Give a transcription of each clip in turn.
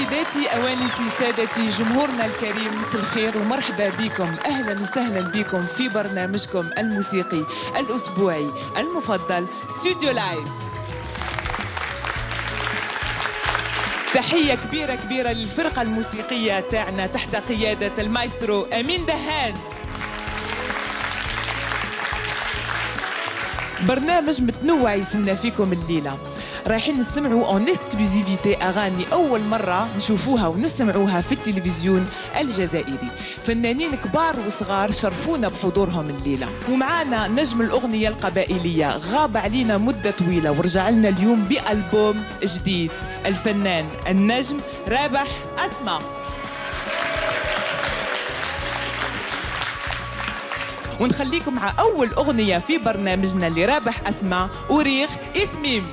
سيداتي أوانسي سادتي جمهورنا الكريم، مساء الخير ومرحبا بكم. أهلا وسهلا بكم في برنامجكم الموسيقي الأسبوعي المفضل ستوديو لايف. تحية كبيرة كبيرة للفرقة الموسيقية تاعنا تحت قيادة المايسترو أمين دهان. برنامج متنوع يسلنا فيكم الليلة، رايحين نسمعوا اون اكسكلوزيفيتي اغاني اول مره نشوفوها ونسمعوها في التلفزيون الجزائري. فنانين كبار وصغار شرفونا بحضورهم الليله، ومعانا نجم الاغنيه القبائليه غاب علينا مده طويله ورجع لنا اليوم بالبوم جديد، الفنان النجم رابح أسماء. ونخليكم مع اول اغنيه في برنامجنا لرابح أسماء، وريغ اسميم.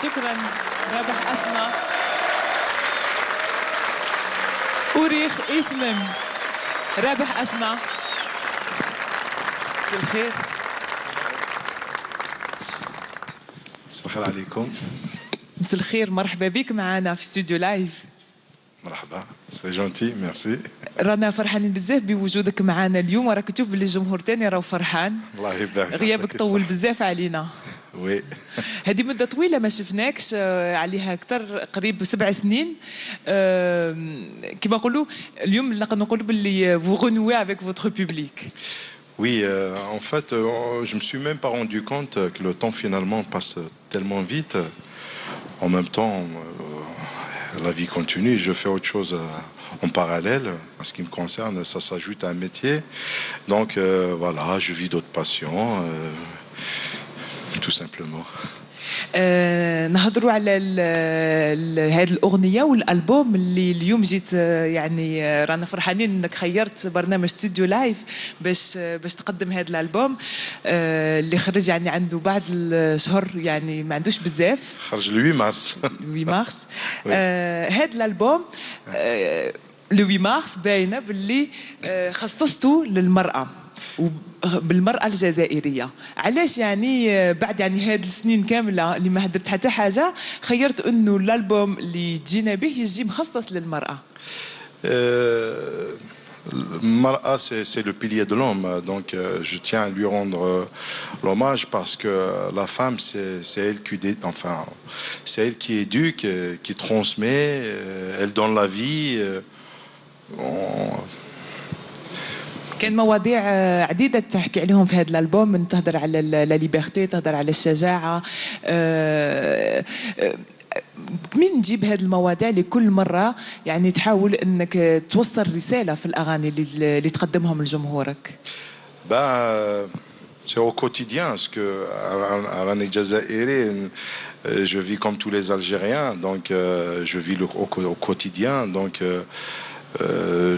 شكرا رابح أسماء. أوريخ اسمم رابح أسماء. مساء الخير. مساء الخير عليكم. مساء الخير، مرحبا بك معنا في استوديو لايف. مرحبا، سي جونتي، ميرسي. رانا فرحانين بزاف بوجودك معنا اليوم، وراك تشوف باللي الجمهور تاني راهو فرحان. الله يبارك. غيابك طول بزاف علينا. وي. هذه مدة طويلة ما شفناكش، عليها أكثر قريب 7 سنين. كما نقولوا اليوم نقدر نقولوا باللي vous renouez avec votre public. Oui, en fait, je me suis même pas rendu compte que le temps finalement passe tellement vite. En même temps, la vie continue. Je fais autre chose en parallèle. En ce qui me concerne, ça s'ajoute à un métier. Donc voilà, je vis d'autres passions, tout simplement. نهضروا على هذه الأغنية والألبوم اللي اليوم جيت، يعني رانا فرحانين انك خيرت برنامج استوديو لايف باش تقدم هذا الألبوم اللي خرج يعني عنده بعد الشهر، يعني ما عندوش بزاف. خرج le 8 mars. 8 مارس. هذا الألبوم le 8 مارس باينة باللي خصصته للمرأة وبالمرأة الجزائرية. علاش يعني بعد يعني هاد السنين كاملة اللي ما هدرت حتى حاجة خيرت انه الالبوم اللي جينا به يجي مخصص للمرأة؟ Mara, c'est le pilier de l'homme, donc je tiens à lui rendre l'hommage parce que la femme, c'est elle qui, enfin, c'est elle qui éduque, qui transmet, elle donne la vie. كان مواضيع عديدة تحكي عليهم في هذا الألبوم، تهدر على لا ليبرتي، تهدر على الشجاعة. مين نجيب هذه المواضيع لكل مرة يعني تحاول أنك توصل رسالة في الأغاني اللي تقدمهم لجمهورك؟ C'est au quotidien, parce que à l'année Jazairi, je vis comme tous les Algériens, donc je vis au quotidien, donc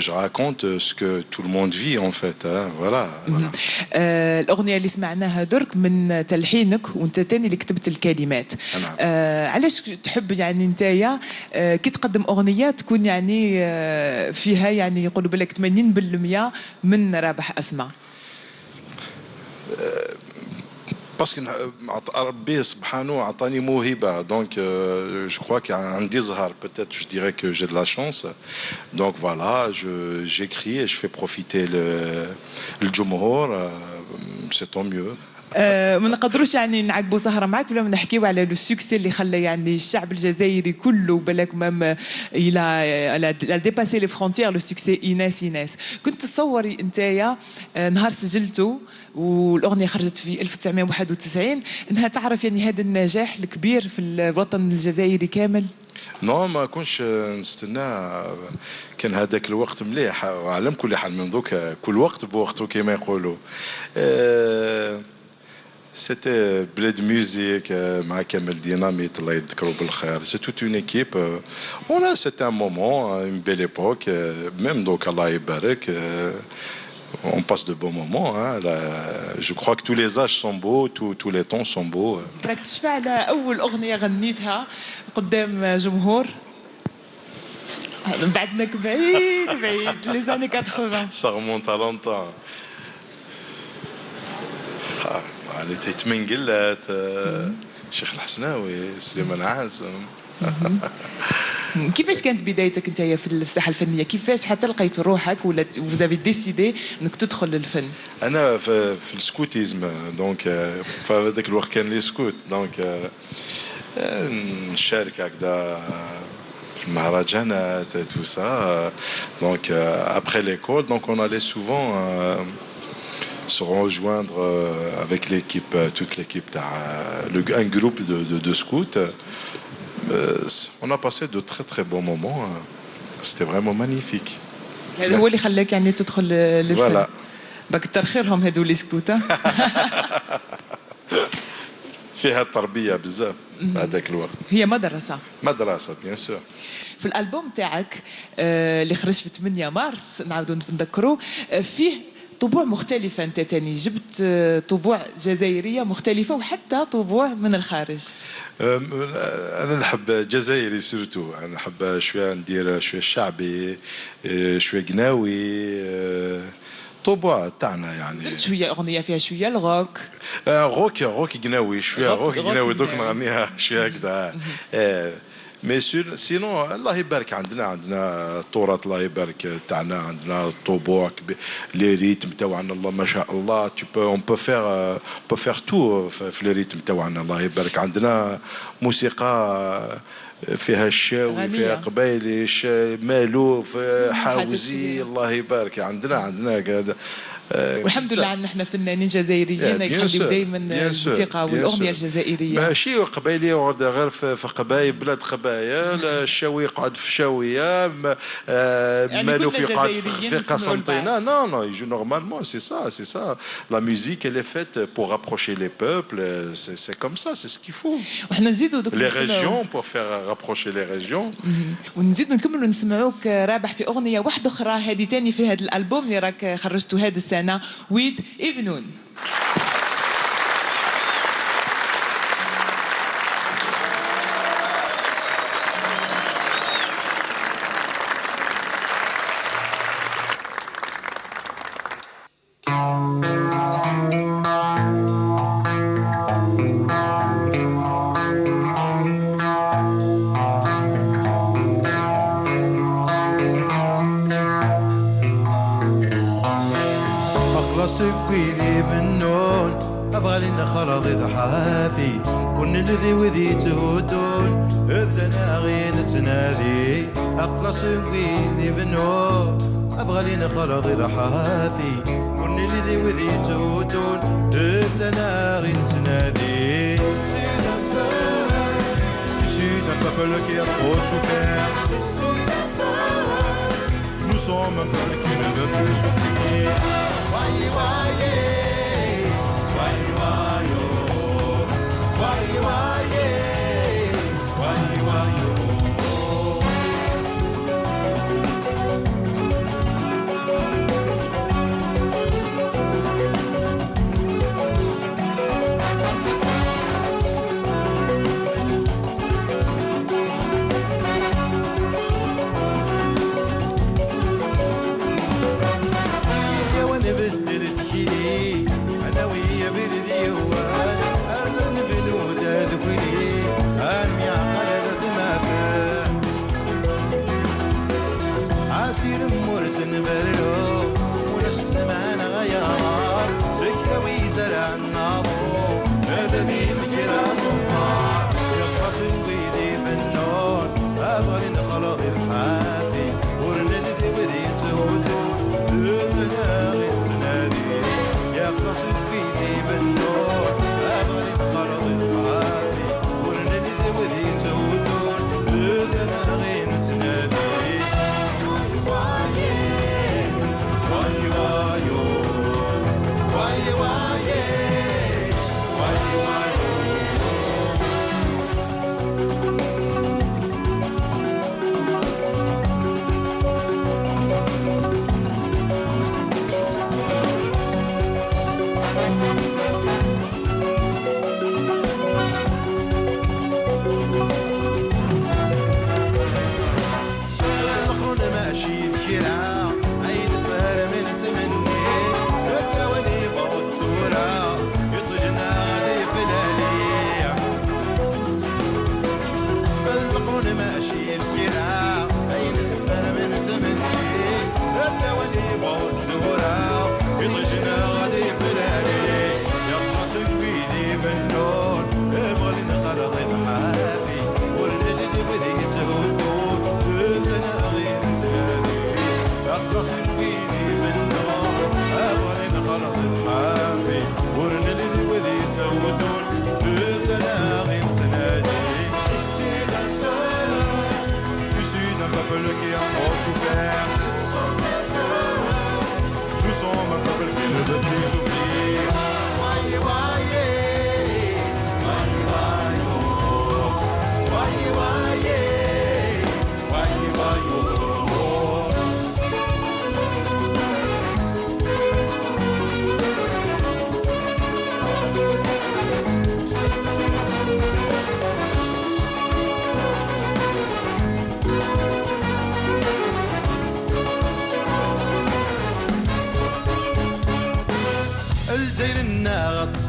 je raconte ce que tout le monde vit en fait, hein, voilà. الأغنية اللي سمعناها درك من تلحينك وانت تاني اللي كتبت الكلمات. علاش تحب يعني نتايا كي تقدم أغنية تكون يعني فيها يعني يقولوا بالك 80% من رابح أسماء؟ باسكو ربي سبحانه عطاني موهبه دونك جو كخوا كي عندي زهر peut-être je dirais que j'ai de la chance donc voilà j'écris et je fais profiter الجمهور c'est tant mieux. ما نقدروش يعني نعقبوا سهره معك بلا ما نحكيو على لو سوكسي اللي خلى يعني الشعب الجزائري كله بالك مام الى ديباسي لي فرونتيير. لو سوكسي ايناس كنت تصوري نتايا نهار سجلته والاغنيه خرجت في 1991 انها تعرف يعني هذا النجاح الكبير في الوطن الجزائري كامل؟ نو ما كنتش نستنى، كان هذاك الوقت مليح وعلى كل حال من دوك كل وقت بوقته كما يقولوا. C'était Bled Music, مع كامل ديناميت الله يذكره بالخير. C'est toute une équipe. Voilà, c'était un moment, une belle époque. Même donc Allah يبارك. On passe de bons moments. Hein. Là, je crois que tous les âges sont beaux, tous les temps sont beaux. راك تشفع على أول أغنية غنيتها قدام جمهور؟ بعدناك بعيد les années 80. Ça remonte à longtemps. يعني تيتمن قلات الشيخ الحسناوي، سليمان عازم. كيفاش كانت بدايتك انت في الساحه الفنيه؟ كيفاش حتى لقيت روحك ولا فوزافي ديسيدي انك تدخل للفن؟ انا في السكوتيزم دونك في هذاك الوقت كان لي سكوت دونك نشارك هكذا في المهرجانات تو سا دونك ابري ليكول دونك اون الي سوفون se rejoindre avec l'équipe, toute l'équipe, un groupe de scouts. On a passé de très très bons moments. C'était vraiment magnifique. هذا هو اللي خلاك يعني تدخل للفن. Voilà. باك كتر خيرهم هذو لي سكوتا. فيها التربية بزاف هذاك الوقت. هي مدرسة بيان سور. في الألبوم تاعك اللي خرج في 8 مارس نعاودوا نذكروا فيه طبوع مختلفة. أنت تاني جبت طبوع جزائرية مختلفة وحتى طبوع من الخارج. أنا نحب جزائري سورتو، أنا نحب شوية ندير شوية شعبي، شوية قناوي، طبوع تاعنا يعني. درت شوية أغنية فيها شوية الغوك. روك قناوي، شوية روك قناوي دوك نغنيها شوية هكذا. مي سينو الله يبارك، عندنا التراث الله يبارك تاعنا، عندنا الطبوع لي ريتم تاعنا الله ما شاء الله. اون بو فير تو في لي ريتم تاعنا الله يبارك. عندنا موسيقى فيها الشاوي، فيها قبايلي، مالوف، حاوزي، الله يبارك. عندنا هذا. والحمد لله عندنا احنا فنانين جزائريين يحبوا دائما الموسيقى والاغنيه الجزائريه. ماشي قبايلي غير في قبايل، بلاد قبايل، الشاوي يقعد في شاويه، مالوف يقعد في قسنطينه. نو يجو نورمالمون. سي سا لا ميوزيك elle est faite pour rapprocher les peuples. c'est comme ça, c'est ce qu'il faut. وحنا نزيدوا دوك les régions pour faire rapprocher les régions. ونزيدوا نكملوا نسمعوك رابح في اغنيه واحده اخرى، هذه تاني في هذا الالبوم اللي راك خرجته هذا السنه ويد إيفنون. سكويذي بالنون أفغالنا خرض ضحافي كن الذي وذي تهدون أذلنا غين تنادي أقلا سكويذي بالنون أفغالنا خرض ضحافي كن الذي وذي تهدون أذلنا غين تنادي. Issu d'un peuple qui a trop souffert, nous sommes un peuple qui ne veut plus souffrir. Why,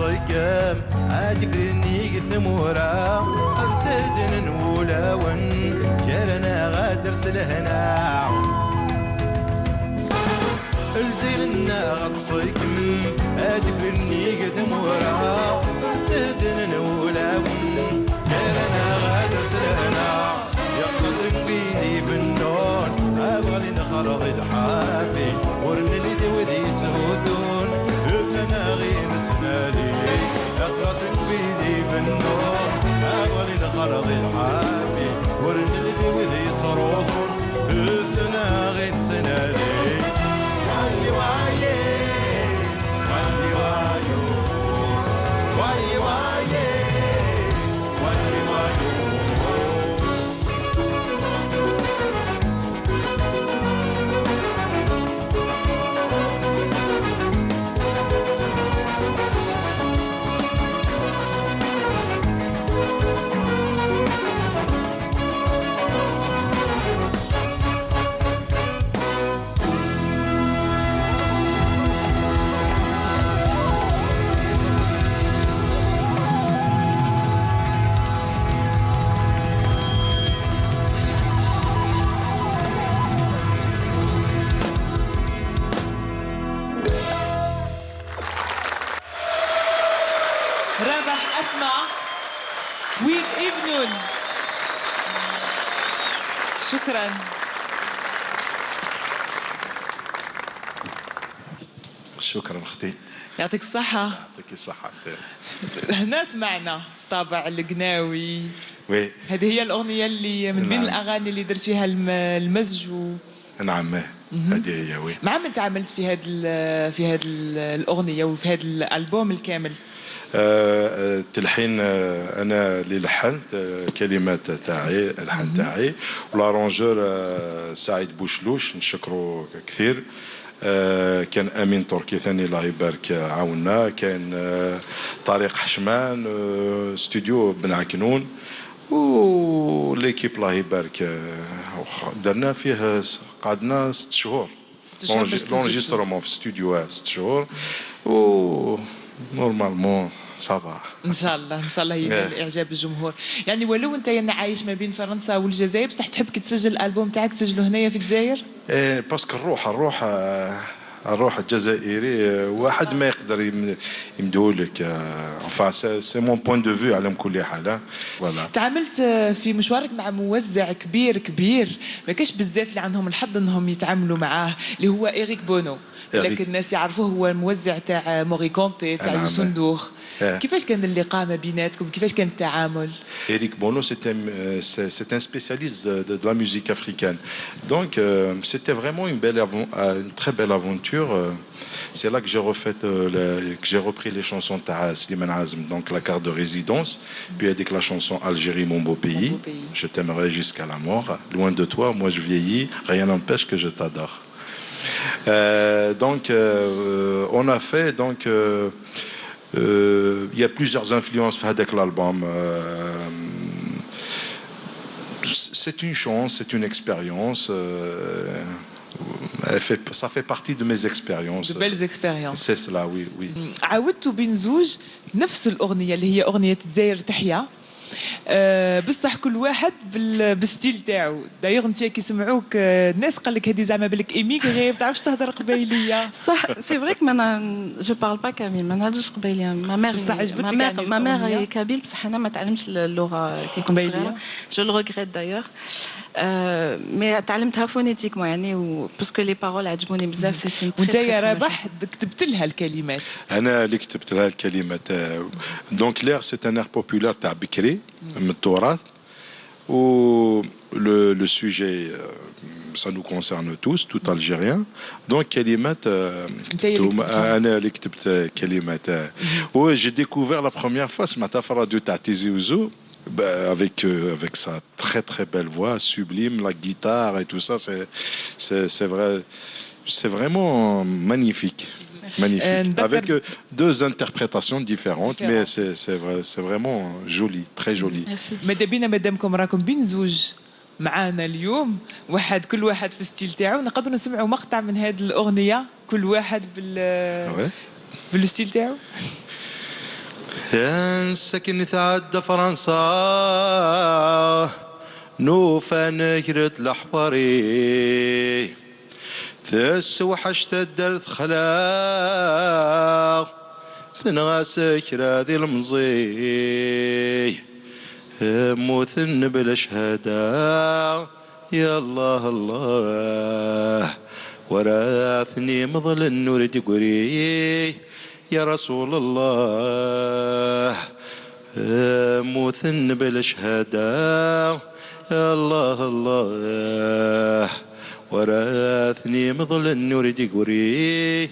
صيكم عادي فرني ثمورة افتدن نولاون كرنا غادر سلهنا الزيننا غاد صيكم عادي فرني ثمورة افتدن نولاون كرنا غادر سلهنا يقسم بيدي بالنون ابغى نخرج الحافي ورن اللي وذي تهدون تناغي نتنادي يقسم بيدي بالنون ابغى نخرج الحافي ورن اللي وذي تروزون تناغي نتنادي وعلي وعي وعلي وعيو وعي وعي وعلي وعيو رابح أسمع ويد إفنون. شكرا. شكرا اختي. يعطيك الصحة. يعطيك الصحة. هنا سمعنا طابع القناوي. وي. هذه هي الأغنية اللي من بين الأغاني اللي درتيها المزج نعم هذه هي. وي. مع من تعاملت في هذه الأغنية وفي هذا الألبوم الكامل؟ التلحين انا اللي لحنت كلمات تاعي الحن تاعي والارونجور سعيد بوشلوش نشكره كثير. كان امين تركي ثاني الله يبارك عاوننا. كان طارق حشمان استوديو بن عكنون وليكيب الله يبارك درنا فيه قعدنا 6 شهور لونجسترومون في استوديو 6 شهور و نورمالمون صافا ان شاء الله ينال اعجاب الجمهور. يعني ولو انت عايش ما بين فرنسا والجزائر بصح تحب كي تسجل الالبوم تاعك تسجله هنايا في الجزائر؟ باسكو الروح الجزائري واحد ما يقدر يمدهولك. انفا سي مون بوين دو فيو على كل حال. فوالا. تعاملت في مشوارك مع موزع كبير ما كاش بزاف اللي عندهم الحظ انهم يتعاملوا معاه اللي هو إريك بونو. لكن الناس يعرفوه هو الموزع تاع موري كونتي تاع يوسندوخ. كيفاش كان اللقاء ما بيناتكم؟ كيفاش كان التعامل؟ Éric Bono, c'est un spécialiste de la musique africaine. Donc, c'était vraiment une très belle aventure. C'est là que j'ai repris les chansons de Slimane Azm, donc la carte de résidence, puis avec la chanson Algérie, mon beau pays, je t'aimerai jusqu'à la mort, loin de toi, moi je vieillis, rien n'empêche que je t'adore. Donc, on a fait donc. Il y a plusieurs influences avec l'album. C'est une chance, c'est une expérience. Ça fait partie de mes expériences. De belles expériences. C'est cela, oui. عاودتوا بين زوج نفس الأغنية اللي هي أغنية الجزائر تحيا. بصح كل واحد بالستيل تاعو. دايوغ انت كي سمعوك الناس قال لك هذه زعما بالك ايميغري ما تعرفش تهضر قبايليه. صح سي فري ما جو بارل با كابيل ما نهضرش قبايليه. ما مير كابيل بصح انا ما تعلمش اللغه كي كنت صغيره. جو لو ريغريت دايوغ مي تعلمتها فونيتيكمون يعني باسكو لي بارول عجبوني بزاف. سي وانت يا رابح كتبت لها الكلمات؟ انا اللي كتبت لها الكلمات. دونك لير سي ان اير بوبولار تاع بكري من التراث و le sujet ça nous concerne tous tout algérien. Donc كلمات انا اللي كتبت كلمات. و j'ai découvert la première fois سمعتها في الراديو تاع تيزي وزو avec sa très belle voix sublime, la guitare et tout ça, c'est vraiment magnifique. Magnifique. Avec 2 interprétations différentes, mais c'est vraiment joli, très joli. ماذا بينا مادامكم راكم بين زوج معانا اليوم كل واحد في الستيل تاعو نقدروا نسمعوا مقطع من هذه الأغنية كل واحد بالستيل تاعو. سكن تعدى فرنسا نوفا نكرت الحبري تسوحشت الدرد خلاق تنغاسك راذي المزي موثن بلا شهادة يا الله الله وراثني مظل النور تقري يا رسول الله موثن بلا شهادة يا الله الله وراثني مظل النور تقري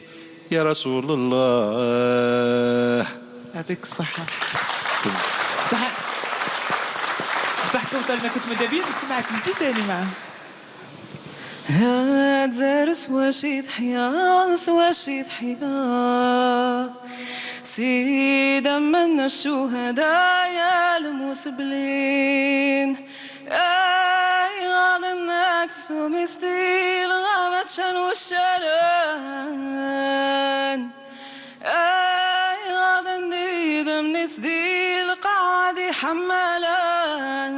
يا رسول الله. يعطيك الصحة. بصح كنت انا كنت مدابين نسمعك انتي تاني معاه. هادزر سواشي تحيا سواشي تحيا سيدا من الشهداء يا المسبلين اي غاد النكس ومستيل غابت شان والشلان اي غاد نديد من سديل قاعد حملان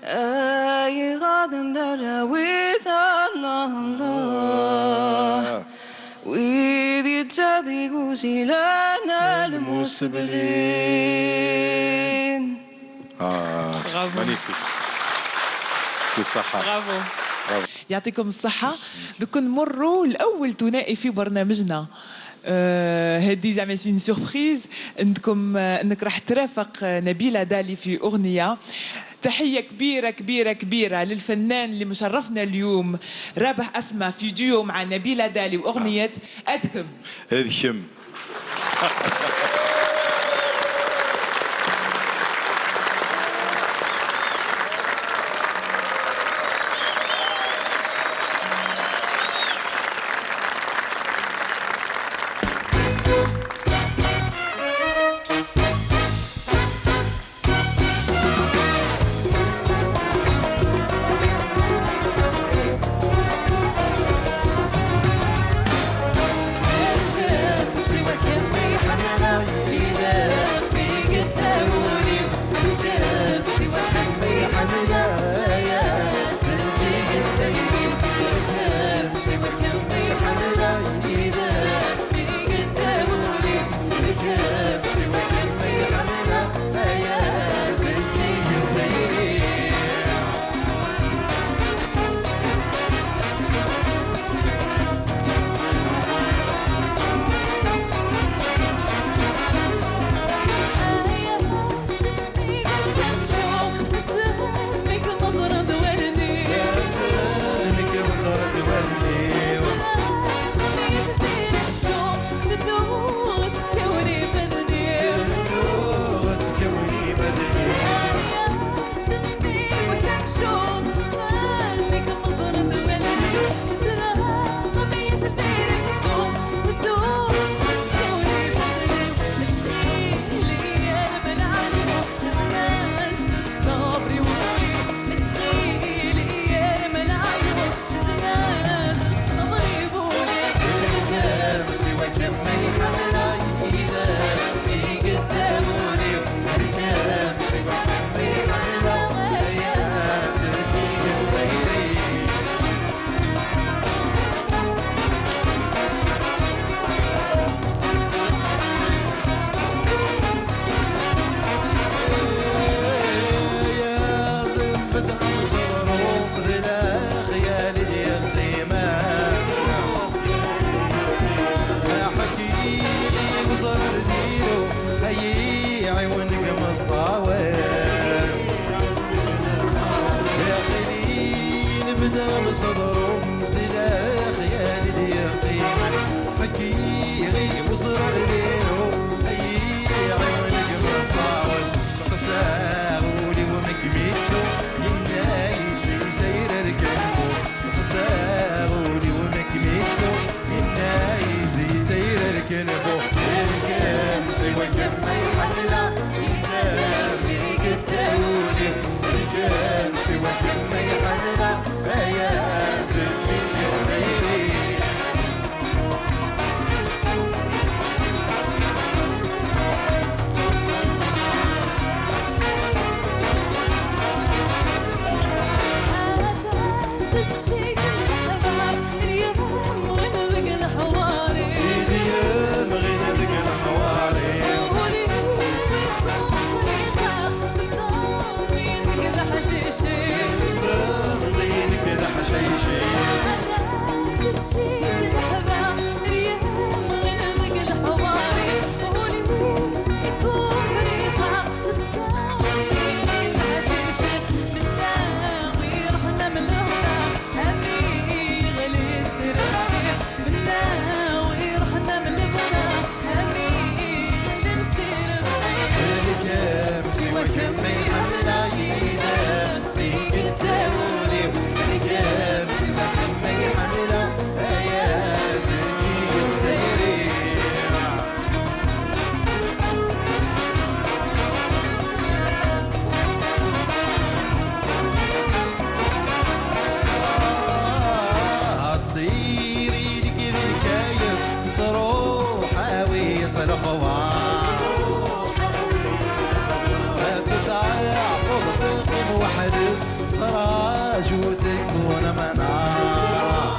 اي غاد ندرويت الله الله ويدي تجادي قوشي لنا المسبلين. مانيفيك. بالصحة. برافو. يعطيكم الصحة. دوك نمروا الأول ثنائي في برنامجنا. هذه زعما سي سوربريز انك راح ترافق نبيلة دالي في أغنية. تحية كبيرة كبيرة كبيرة للفنان اللي مشرفنا اليوم رابح أسماء في ديو مع نبيلة دالي وأغنية أذكم. أذكم. صدره بلا خيال اليقين حكي غيب وصرر ليله اي عيونك مطاول تقساولي ومكميتو يناي سيدير ركبو تقساولي ومكميتو يناي سيدير ركبو الكام سوى كم يحلى يخاف لي قدامولي الكام سوى كم يحلى يا زلزال سواك ما يحمل عينا فيك الدولي وركاب سواك ما يحمل يا سيدي الخيري الطيري لك ذكاية صروحة ويصرخ وحدث سراجوتك وانا منار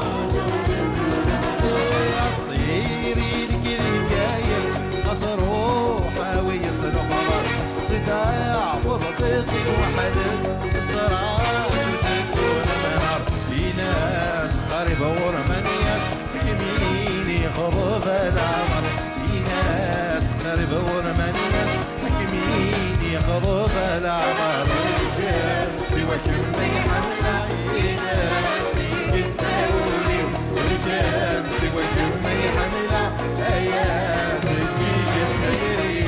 طيري لك الجايز أصروحة ويصرخ تدافض ثقك وحدث سراجوتك وانا منار في ناس قريبة ورمانياس حكميني خضب العمر في ناس قريبة ورمانياس حكميني خضب العمر سواك ما يحمل عينا فيك الدولي ورجال سواك ما يحمل يا سيدي الخيري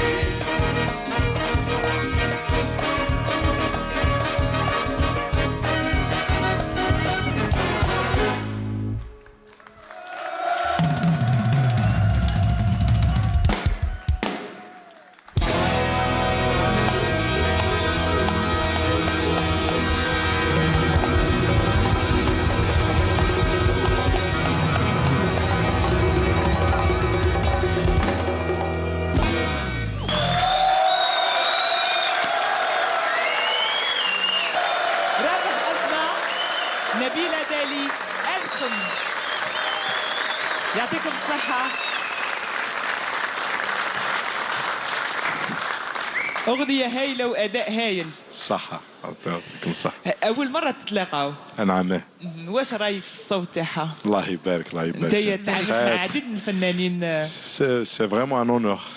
نبيلة دالي أنتم يعطيكم الصحة. أغنية هايلة وأداء هايل. صحة يعطيكم الصحة. أول مرة تتلاقاو. نعم. واش رايك في الصوت تاعها؟ الله يبارك الله يبارك. أنت تعرف مع العديد من الفنانين. C'est vraiment un honneur.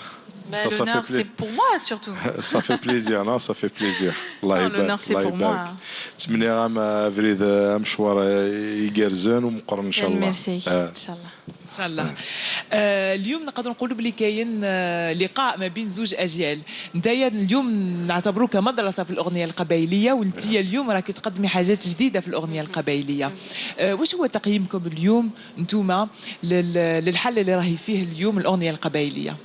L'honneur, c'est pour moi surtout. Ça fait plaisir, non, ça fait plaisir. L'honneur, c'est pour moi. تمني عام افريد مشوار يقرزن ومقرن ان شاء الله. ميرسي ان شاء الله. ان شاء الله. اليوم نقدروا نقولوا بلي كاين لقاء ما بين زوج اجيال. نتايا اليوم نعتبروك مدرسه في الاغنيه القبائليه وانت اليوم راكي تقدمي حاجات جديده في الاغنيه القبائليه. واش هو تقييمكم اليوم انتوما للحل اللي راهي فيه اليوم الاغنيه القبائليه؟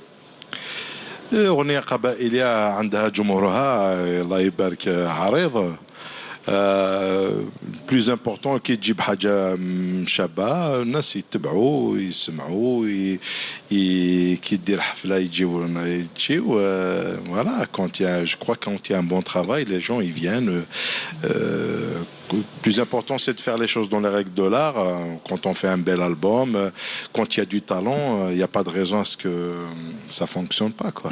أغنية قبائلية عندها جمهورها الله يبارك عريض. بلوز امبورطون كي تجيب حاجة شابة الناس يتبعوا يسمعوا كي دير حفلة يجيو voilà quand il y a je crois quand il y a un bon travail les gens ils viennent. Plus important, c'est de faire les choses dans les règles de l'art. Quand on fait un bel album, quand il y a du talent, il n'y a pas de raison à ce que ça fonctionne pas, quoi.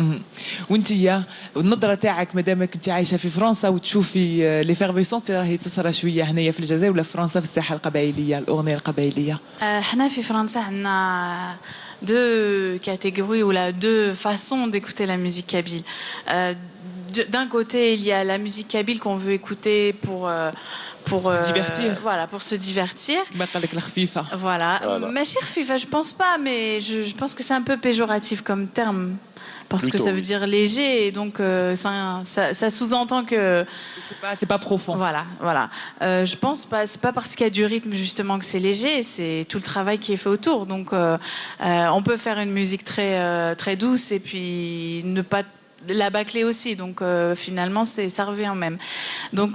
وانتيا النظرة تاعك مادامك انت عايشة في فرنسا وتشوفي ليفيرفيسونس راهي تصرى شوية هنايا في الجزائر ولا في فرنسا في الساحة القبائلية الأغنية القبائلية؟ احنا في فرنسا عندنا deux catégories ou là deux façons d'écouter la musique kabyle. D'un côté, il y a la musique kabyle qu'on veut écouter pour se divertir. Voilà, pour se divertir. Voilà. Mais خفيفة, je pense pas, mais je pense que c'est un peu péjoratif comme terme. Parce plutôt, que ça veut dire léger, et donc ça sous-entend que c'est pas profond. Voilà, voilà. Je pense pas, c'est pas parce qu'il y a du rythme justement que c'est léger, c'est tout le travail qui est fait autour. Donc on peut faire une musique très douce et puis ne pas la bâcler aussi, donc finalement ça revient au même. Donc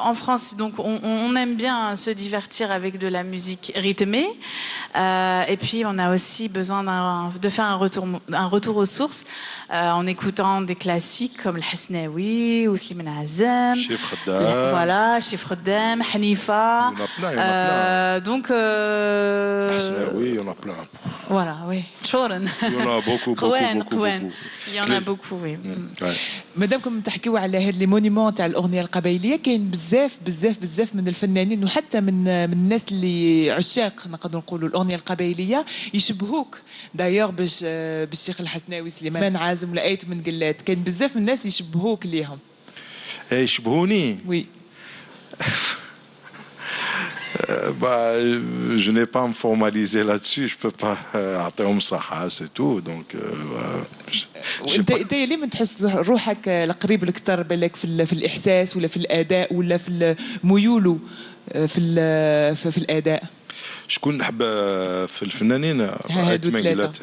en France, donc on aime bien se divertir avec de la musique rythmée, et puis on a aussi besoin de faire un retour aux sources en écoutant des classiques comme le Hasnaoui ou Slimane Azam, Chef Khaddam, voilà, Chef Khaddam, Hanifa. Il y en a plein, il y en a plein. Donc Hasnaoui, il y en a plein. Voilà, oui. Il y en a beaucoup. Il y en a beaucoup, oui. مادامكم تحكيوا على هاد لي مونيمون تاع الاغنيه القبائليه كاين بزاف من الفنانين وحتى من الناس اللي عشاق نقدروا نقولوا الاغنيه القبائليه يشبهوك دايوغ بالشيخ الحسناوي سليمان عازم ولا ايت من قلات كاين بزاف من الناس يشبهوك ليهم. يشبهوني؟ وي. Je n'ai pas à me formaliser là-dessus, je peux pas. C'est tout, donc. انت ليه من تحس روحك القريب اكثر بالك في الاحساس ولا في الاداء ولا في ميوله في الاداء؟ شكون نحب في الفنانين؟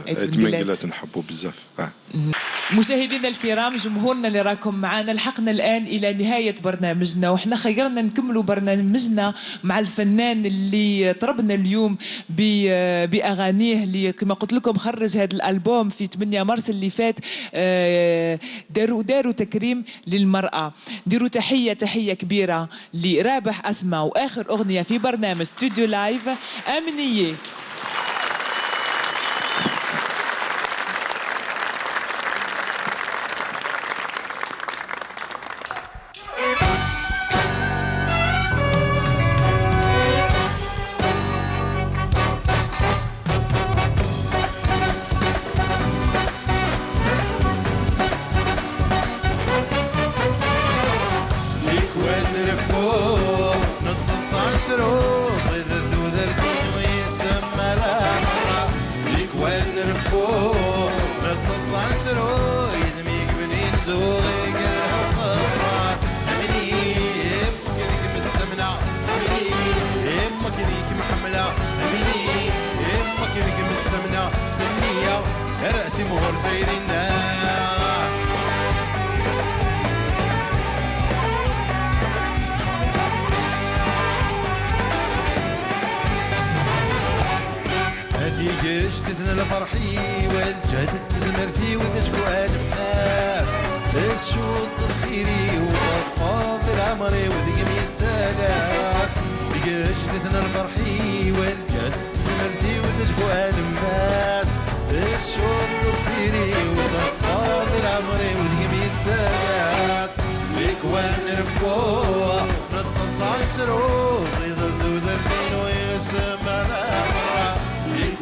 ايت نحبوا بزاف. مشاهدينا الكرام، جمهورنا اللي راكم معنا، لحقنا الآن إلى نهاية برنامجنا، وإحنا خيرنا نكملوا برنامجنا مع الفنان اللي طربنا اليوم بأغانيه اللي كما قلت لكم خرج هذا الألبوم في 8 مارس اللي فات. داروا تكريم للمرأة. ديروا تحية كبيرة لرابح أسماء، وآخر أغنية في برنامج ستوديو لايف أمنية. جشتنا لفرحي والجهد زمرتي وذشكو الناس الشوط تصيري وتفاضل عمري وذقمي تالاس. جشتنا لفرحي والجهد زمرتي وذشكو الناس الشوط تصيري وتفاضل عمري وذقمي تالاس. ليك وين رفقوا نتصل تروس يضل ذرفين ويسمى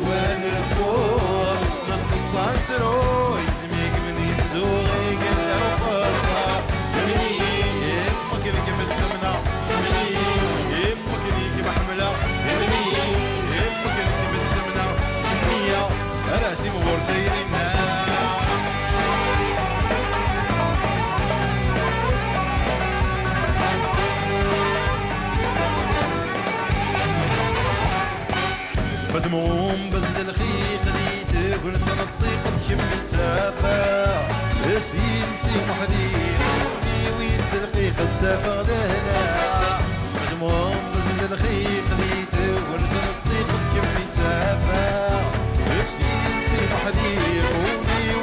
وين الفور نتصل تروي دميق من يزوغي قلة وقصة مني يمك لك متسمنة مني يمك لك محملة مني يمك لك متسمنة سنية راسي مورتيرنا. مدموم بزد الخيق ديت قلت انا الطيق تكمل تافا سي محديني ويت القيق تافا لهنا. مدموم بزد الخيق ديت قلت انا الطيق تكمل تافا سي محديني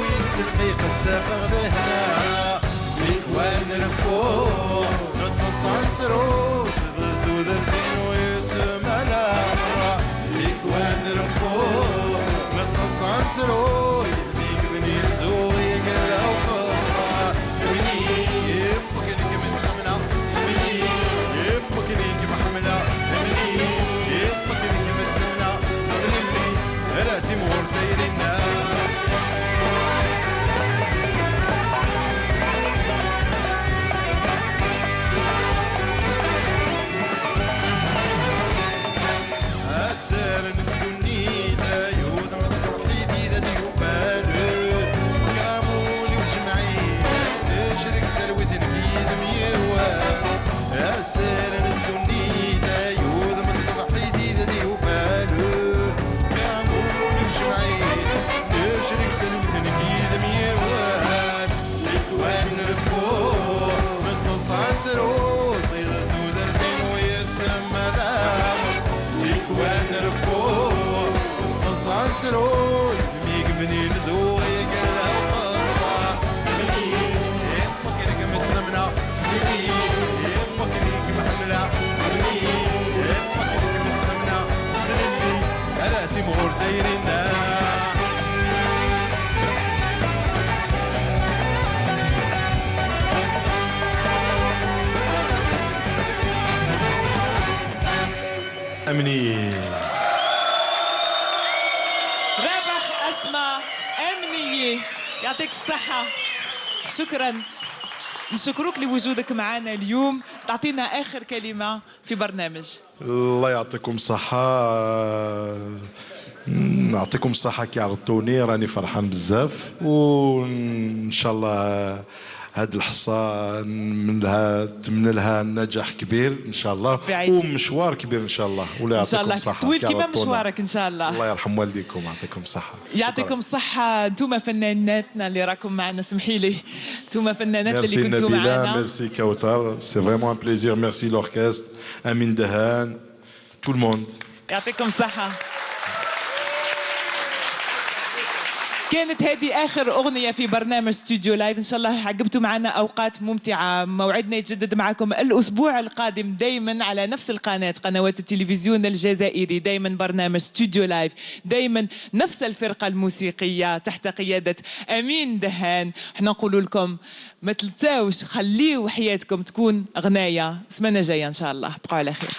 ويت القيق تافا لهنا. الاخوان رفوع نتصل تروس ضد ذرتين ويسمى الامر. وين رفوع نتصل تروي يدميك من يزوي قلة وقصة مني يبك لك من سمنة مني يبك لك محملة مني يبك لك من سمنة سلمي راتي مورتيرنا. سارن الدنيا دا يوذ من صبحي دي دا ديوفالو كامولي وجمعين نشرك تلوثن في دميوان. سارن الدنيا دا يوذ من صبحي دي دا ديوفالو كامولي وجمعين نشرك تلوثن في دميوان. الاخوان رفوع نتصل تروس يغدو ذرتين ويسمى الامر. وين رفوع نتصل تروي دميق من ينزوي قلة وقصة مني يمك لك متسمنة مني يمك لك محملة مني يمك لك متسمنة سنني راسي مورتيرنا. أمني رابح أسماء أمنية، يعطيك الصحة. شكرا. نشكرك لوجودك معنا اليوم. تعطينا آخر كلمة في برنامج. الله يعطيكم الصحة، نعطيكم الصحة كي عرضتوني، راني فرحان بزاف، وإن شاء الله هاد الحصة نتمنى لها نجاح كبير إن شاء الله، ومشوار كبير إن شاء الله، ولا يعطيكم الصحة. طويل كما مشوارك إن شاء الله. الله يرحم والديكم، يعطيكم الصحة. يعطيكم الصحة. انتم فناناتنا اللي راكم معنا، سمحي لي، انتم فنانات اللي كنتوا معنا. ميرسي كوثر، سي فريمون ان بليزير. ميرسي لوركستر، أمين دهان، تو الموند. يعطيكم الصحة. كانت هذه آخر أغنية في برنامج استوديو لايف. إن شاء الله عقبتوا معنا أوقات ممتعة. موعدنا يتجدد معكم الأسبوع القادم دايما على نفس القناة، قنوات التلفزيون الجزائري. دايما برنامج استوديو لايف، دايما نفس الفرقة الموسيقية تحت قيادة أمين دهان. احنا نقول لكم ما تنساوش، خليوا حياتكم تكون غناية. سمانة جاية إن شاء الله. بقوا على خير.